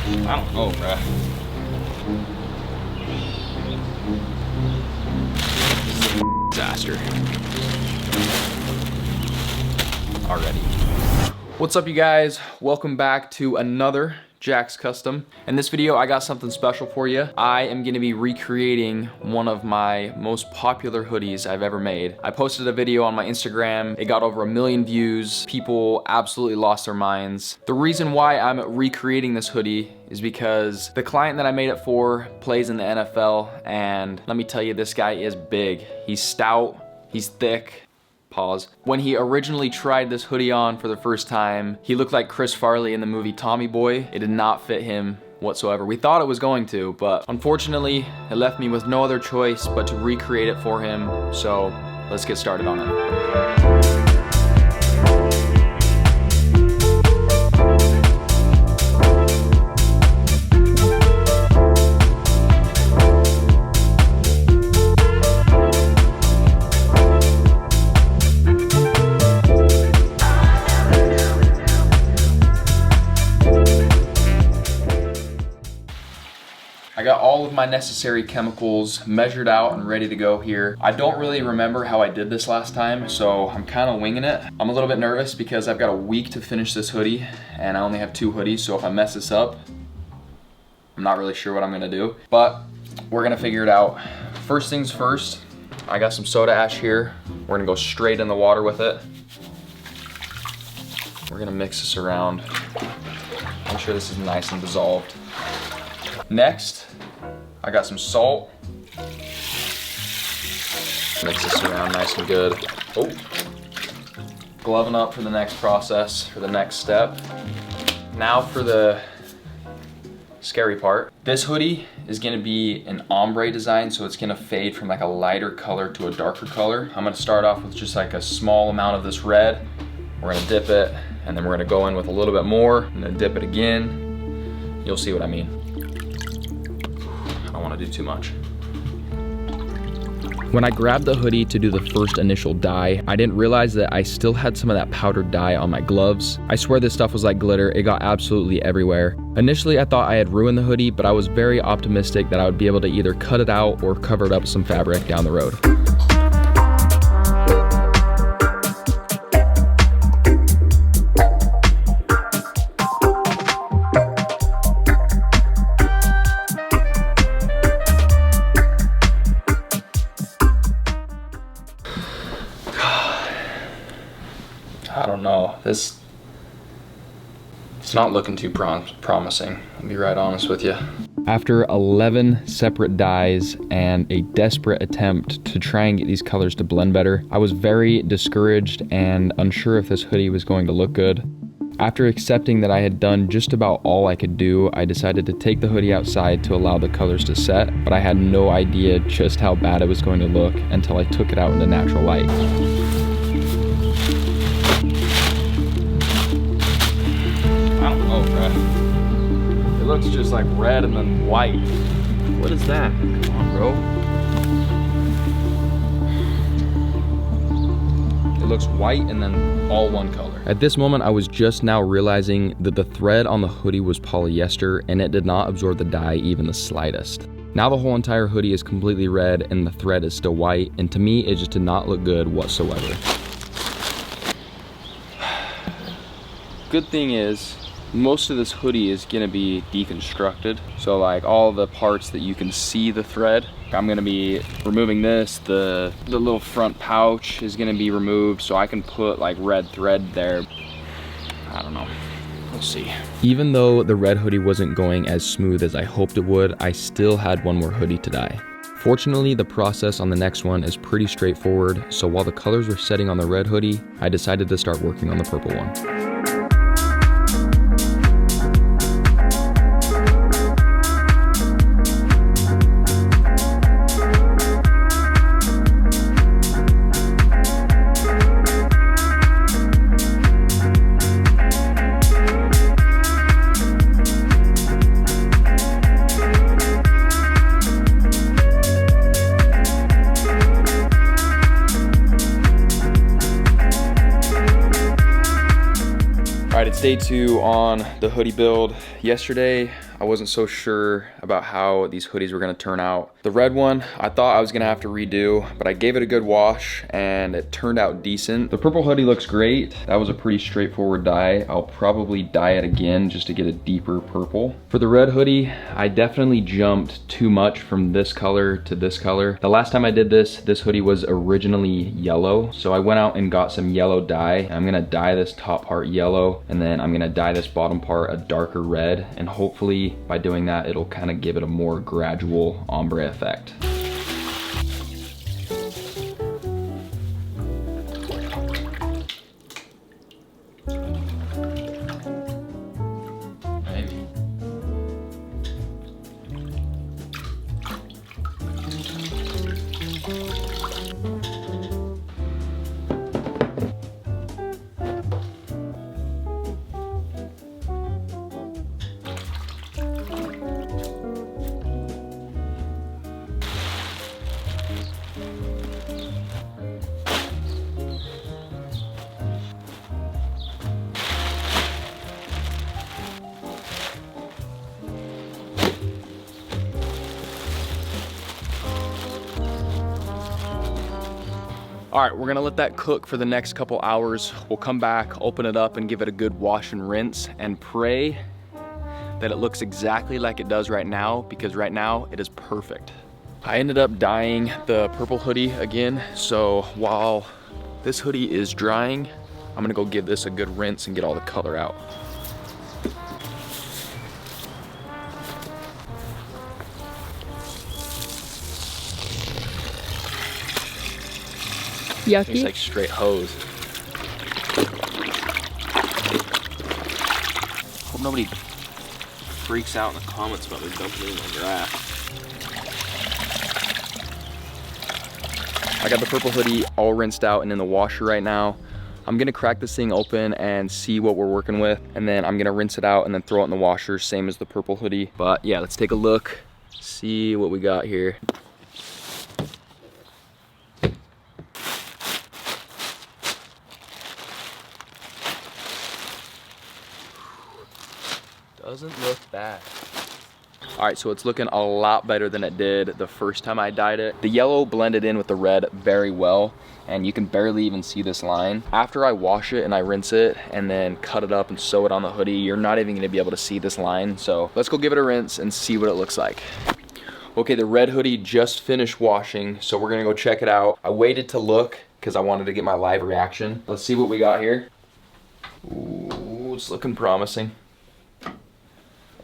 I don't know, bruh. This is a disaster. Already. What's up, you guys? Welcome back to another Jack's Custom. In this video, I got something special for you. I am gonna be recreating one of my most popular hoodies I've ever made. I posted a video on my Instagram. It got over 1 million views. People absolutely lost their minds. The reason why I'm recreating this hoodie is because the client that I made it for plays in the NFL, and let me tell you, this guy is big. He's stout, he's thick. Pause. When he originally tried this hoodie on for the first time, he looked like Chris Farley in the movie Tommy Boy. It did not fit him whatsoever. We thought it was going to, but unfortunately, it left me with no other choice but to recreate it for him. So let's get started on it. I got all of my necessary chemicals measured out and ready to go here. I don't really remember how I did this last time, so I'm kind of winging it. I'm a little bit nervous because I've got a week to finish this hoodie and I only have 2 hoodies, so if I mess this up, I'm not really sure what I'm gonna do, but we're gonna figure it out. First things first, I got some soda ash here. We're gonna go straight in the water with it. We're gonna mix this around. I'm sure this is nice and dissolved. Next, I got some salt. Mix this around nice and good. Oh, gloving up for the next process, for the next step. Now for the scary part. This hoodie is gonna be an ombre design, so it's gonna fade from like a lighter color to a darker color. I'm gonna start off with just like a small amount of this red. We're gonna dip it, and then we're gonna go in with a little bit more, and then dip it again. You'll see what I mean. I don't want to do too much. When I grabbed the hoodie to do the first initial dye, I didn't realize that I still had some of that powdered dye on my gloves. I swear this stuff was like glitter. It got absolutely everywhere. Initially, I thought I had ruined the hoodie, but I was very optimistic that I would be able to either cut it out or cover it up with some fabric down the road. I don't know, it's not looking too promising, I'll be right honest with you. After 11 separate dyes and a desperate attempt to try and get these colors to blend better, I was very discouraged and unsure if this hoodie was going to look good. After accepting that I had done just about all I could do, I decided to take the hoodie outside to allow the colors to set, but I had no idea just how bad it was going to look until I took it out into natural light. Oh, bruh. It looks just like red and then white. What is that? Come on, bro. It looks white and then all one color. At this moment, I was just now realizing that the thread on the hoodie was polyester and it did not absorb the dye even the slightest. Now the whole entire hoodie is completely red and the thread is still white, and to me, it just did not look good whatsoever. Good thing is, most of this hoodie is gonna be deconstructed. So like all the parts that you can see the thread, I'm gonna be removing this. The little front pouch is gonna be removed so I can put like red thread there. I don't know, we'll see. Even though the red hoodie wasn't going as smooth as I hoped it would, I still had one more hoodie to dye. Fortunately, the process on the next one is pretty straightforward. So while the colors were setting on the red hoodie, I decided to start working on the purple one. All right, it's day 2 on the hoodie build. Yesterday, I wasn't so sure about how these hoodies were gonna turn out. The red one, I thought I was gonna have to redo, but I gave it a good wash and it turned out decent. The purple hoodie looks great. That was a pretty straightforward dye. I'll probably dye it again just to get a deeper purple. For the red hoodie, I definitely jumped too much from this color to this color. The last time I did this hoodie was originally yellow. So I went out and got some yellow dye. I'm gonna dye this top part yellow, and then I'm gonna dye this bottom part a darker red, and hopefully by doing that, it'll kind of give it a more gradual ombre effect. All right, we're gonna let that cook for the next couple hours. We'll come back, open it up, and give it a good wash and rinse, and pray that it looks exactly like it does right now, because right now it is perfect. I ended up dyeing the purple hoodie again, so while this hoodie is drying, I'm gonna go give this a good rinse and get all the color out. Yucky. It's like straight hose. Hope nobody freaks out in the comments about me dumping it in my grass. I got the purple hoodie all rinsed out and in the washer right now. I'm gonna crack this thing open and see what we're working with, and then I'm gonna rinse it out and then throw it in the washer, same as the purple hoodie. But yeah, let's take a look, see what we got here. Doesn't look bad. All right, so it's looking a lot better than it did the first time I dyed it. The yellow blended in with the red very well, and you can barely even see this line. After I wash it and I rinse it and then cut it up and sew it on the hoodie, you're not even gonna be able to see this line. So let's go give it a rinse and see what it looks like. Okay, the red hoodie just finished washing, so we're gonna go check it out. I waited to look because I wanted to get my live reaction. Let's see what we got here. Ooh, it's looking promising.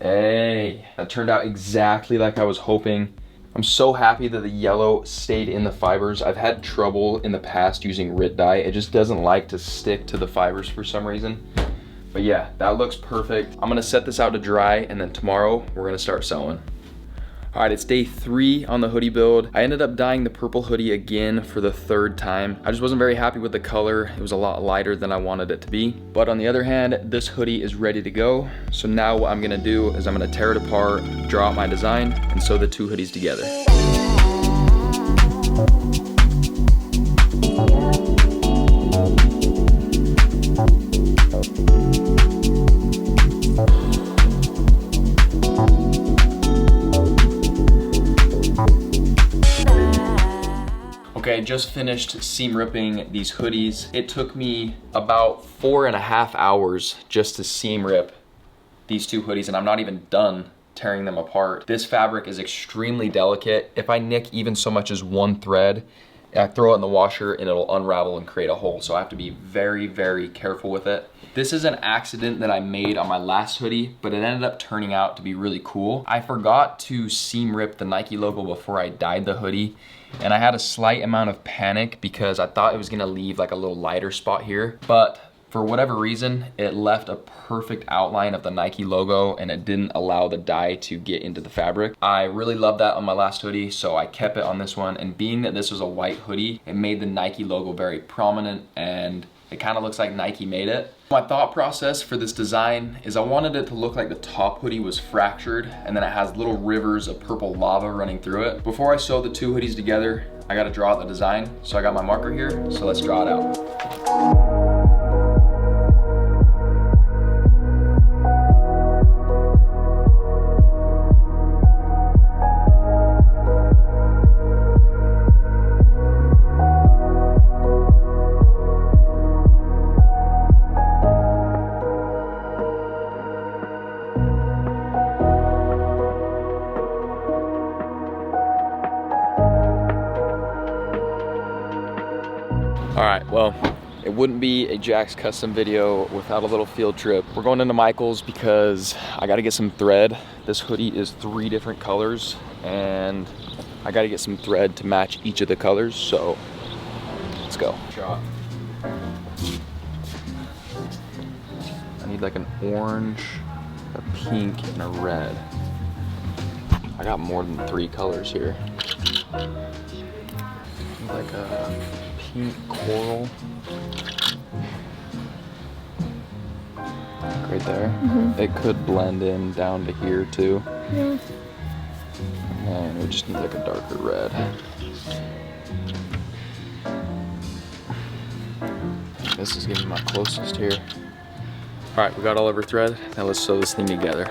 Hey, that turned out exactly like I was hoping. I'm so happy that the yellow stayed in the fibers. I've had trouble in the past using RIT dye. It just doesn't like to stick to the fibers for some reason. But yeah, that looks perfect. I'm gonna set this out to dry, and then tomorrow we're gonna start sewing. All right, it's day 3 on the hoodie build. I ended up dyeing the purple hoodie again for the 3rd time. I just wasn't very happy with the color. It was a lot lighter than I wanted it to be. But on the other hand, this hoodie is ready to go. So now what I'm gonna do is I'm gonna tear it apart, draw out my design, and sew the 2 hoodies together. Okay, I just finished seam ripping these hoodies. It took me about 4.5 hours just to seam rip these 2 hoodies, and I'm not even done tearing them apart. This fabric is extremely delicate. If I nick even so much as 1 thread, I throw it in the washer and it'll unravel and create a hole. So I have to be very, very careful with it. This is an accident that I made on my last hoodie, but it ended up turning out to be really cool. I forgot to seam rip the Nike logo before I dyed the hoodie, and I had a slight amount of panic because I thought it was gonna leave like a little lighter spot here, but for whatever reason, it left a perfect outline of the Nike logo and it didn't allow the dye to get into the fabric. I really loved that on my last hoodie, so I kept it on this one, and being that this was a white hoodie, it made the Nike logo very prominent and it kind of looks like Nike made it. My thought process for this design is I wanted it to look like the top hoodie was fractured and then it has little rivers of purple lava running through it. Before I sew the 2 hoodies together, I gotta draw out the design. So I got my marker here, so let's draw it out. All right, well, it wouldn't be a Jack's Custom video without a little field trip. We're going into Michael's because I gotta get some thread. This hoodie is 3 different colors and I gotta get some thread to match each of the colors, so let's go. I need like an orange, a pink, and a red. I got more than 3 colors here. Like a pink coral. Right there. It could blend in down to here too. Yeah. And we just need like a darker red. This is getting my closest here. All right, we got all of our thread. Now let's sew this thing together.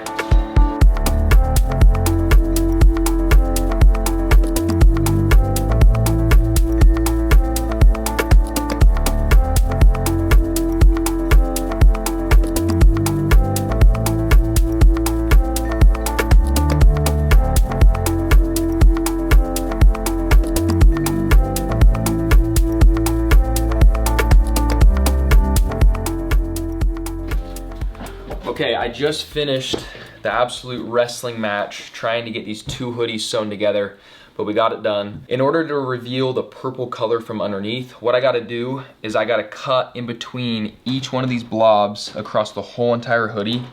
Okay, I just finished the absolute wrestling match trying to get these 2 hoodies sewn together, but we got it done. In order to reveal the purple color from underneath, what I gotta do is I gotta cut in between each one of these blobs across the whole entire hoodie,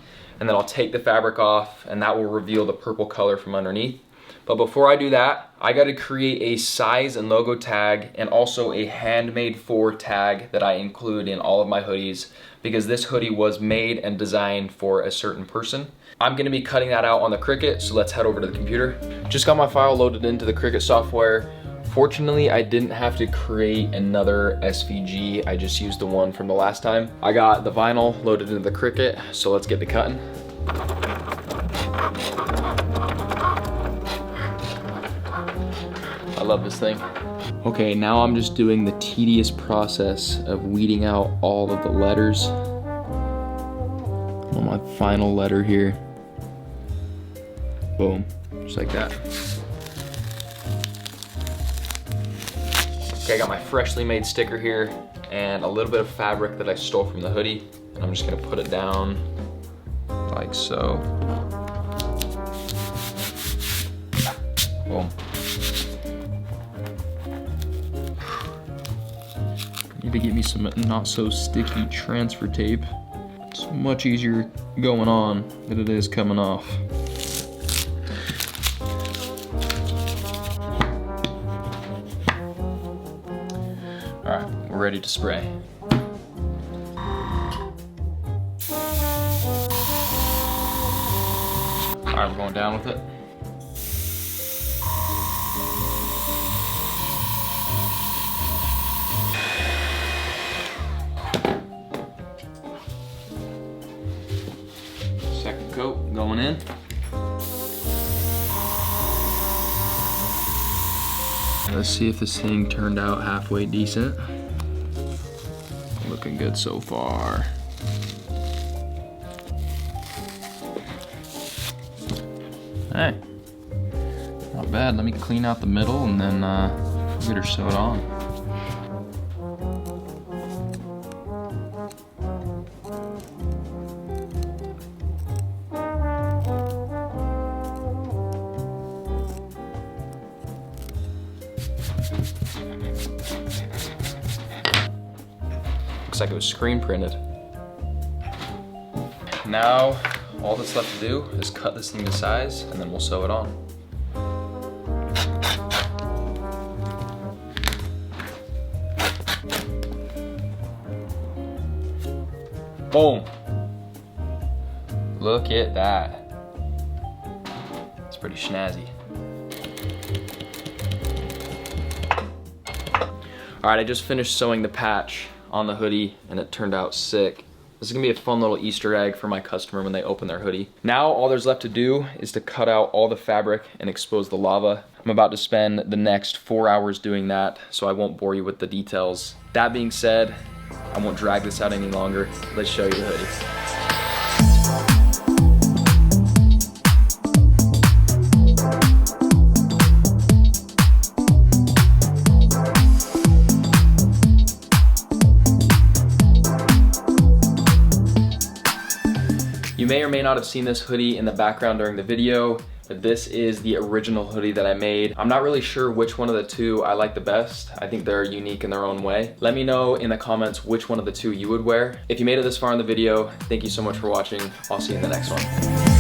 and then I'll take the fabric off and that will reveal the purple color from underneath. But before I do that, I gotta create a size and logo tag and also a handmade for tag that I include in all of my hoodies, because this hoodie was made and designed for a certain person. I'm gonna be cutting that out on the Cricut, so let's head over to the computer. Just got my file loaded into the Cricut software. Fortunately, I didn't have to create another SVG. I just used the one from the last time. I got the vinyl loaded into the Cricut, so let's get to cutting. I love this thing. Okay, now I'm just doing the tedious process of weeding out all of the letters on my final letter here. Boom, just like that. Okay, I got my freshly made sticker here and a little bit of fabric that I stole from the hoodie, and I'm just gonna put it down like so. Boom. Need to get me some not so sticky transfer tape. It's much easier going on than it is coming off. All right, we're ready to spray. All right, we're going down with it. Second coat going in. Let's see if this thing turned out halfway decent. Looking good so far. Hey, not bad. Let me clean out the middle and then we'll get her sewed on. Looks like it was screen printed. Now, all that's left to do is cut this thing to size and then we'll sew it on. Boom. Look at that. It's pretty snazzy. All right, I just finished sewing the patch on the hoodie and it turned out sick. This is gonna be a fun little Easter egg for my customer when they open their hoodie. Now all there's left to do is to cut out all the fabric and expose the lava. I'm about to spend the next 4 hours doing that, so I won't bore you with the details. That being said, I won't drag this out any longer. Let's show you the hoodie. You may or may not have seen this hoodie in the background during the video, but this is the original hoodie that I made. I'm not really sure which one of the two I like the best. I think they're unique in their own way. Let me know in the comments which one of the two you would wear. If you made it this far in the video, thank you so much for watching. I'll see you in the next one.